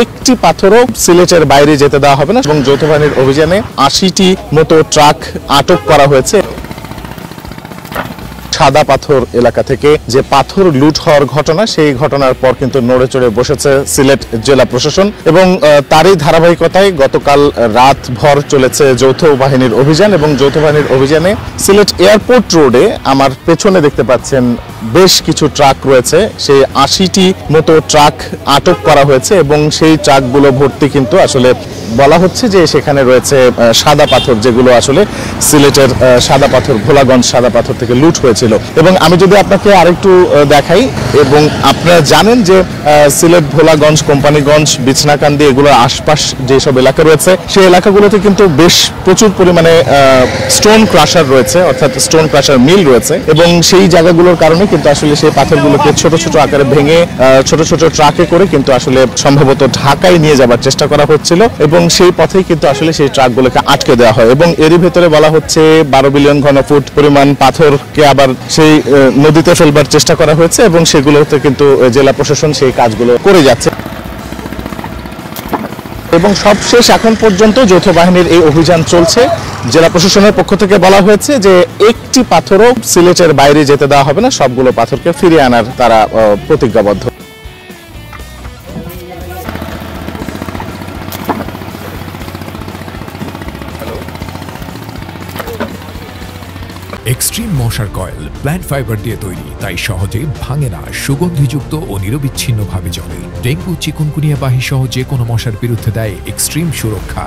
একটি পাথরও সিলেটের বাইরে যেতে দেওয়া হবে না এবং যৌথ বাহিনীর অভিযানে ৮০টি মতো ট্রাক আটক করা হয়েছে। সাদা পাথর এলাকা থেকে যে পাথর লুট হওয়ার ঘটনা, সেই ঘটনার পর কিন্তু নড়ে চড়ে বসেছে সিলেট জেলা প্রশাসন এবং তারই ধারাবাহিকতায় গতকাল রাতভর চলেছে যৌথ বাহিনীর অভিযান এবং যৌথ বাহিনীর অভিযানে সিলেট এয়ারপোর্ট রোডে আমার পেছনে দেখতে পাচ্ছেন বেশ কিছু ট্রাক রয়েছে, সেই ৮০টি মতো ট্রাক আটক করা হয়েছে এবং সেই ট্রাকগুলো ভর্তি কিন্তু আসলে বলা হচ্ছে যে সেখানে রয়েছে সাদা পাথর, যেগুলো আসলে সিলেটের সাদা পাথর, ভোলাগঞ্জ সাদা পাথর থেকে লুট হয়েছিল। এবং আমি যদি আপনাকে আরেকটু দেখাই, এবং আপনারা জানেন যে সিলেট, ভোলাগঞ্জ, কোম্পানিগঞ্জ, বিছনাকান্দি এগুলোর আশপাশ যেসব এলাকা রয়েছে সেই এলাকাগুলোতে কিন্তু বেশ প্রচুর পরিমাণে স্টোন ক্রাশার রয়েছে, অর্থাৎ স্টোন ক্রাশার মিল রয়েছে এবং সেই জায়গাগুলোর কারণে কিন্তু আসলে সেই পাথরগুলোকে ছোট ছোট আকারে ভেঙে ছোট ছোট ট্রাকে করে কিন্তু আসলে সম্ভবত ঢাকায় নিয়ে যাবার চেষ্টা করা হচ্ছিল এবং সেই পথেই কিন্তু আসলে সেই ট্রাকগুলোকে আটকে দেওয়া হয় এবং এরই ভেতরে বলা হচ্ছে 12 বিলিয়ন ঘনফুট পরিমাণ পাথরকে আবার সেই নদীতে ফেলবার চেষ্টা করা হয়েছে এবং সেগুলোতে কিন্তু জেলা প্রশাসন সেই কাজগুলো করে যাচ্ছে। এবং সবশেষ এখন পর্যন্ত যৌথ বাহিনীর এই অভিযান চলছে। জেলা প্রশাসনের পক্ষ থেকে বলা হয়েছে যে একটি পাথরও সিলেটের বাইরে যেতে দেওয়া হবে না, সবগুলো পাথরকে ফিরিয়ে আনার তারা প্রতিজ্ঞাবদ্ধ। এক্সট্রিম মশার কয়েল প্ল্যান্ট ফাইবার দিয়ে তৈরি, তাই সহজে ভাঙে না, সুগন্ধিযুক্ত ও নিরবিচ্ছিন্নভাবে জ্বলে। ডেঙ্গু, চিকুনগুনিয়া বাহি সহ যে কোনো মশার বিরুদ্ধে দেয় এক্সট্রিম সুরক্ষা।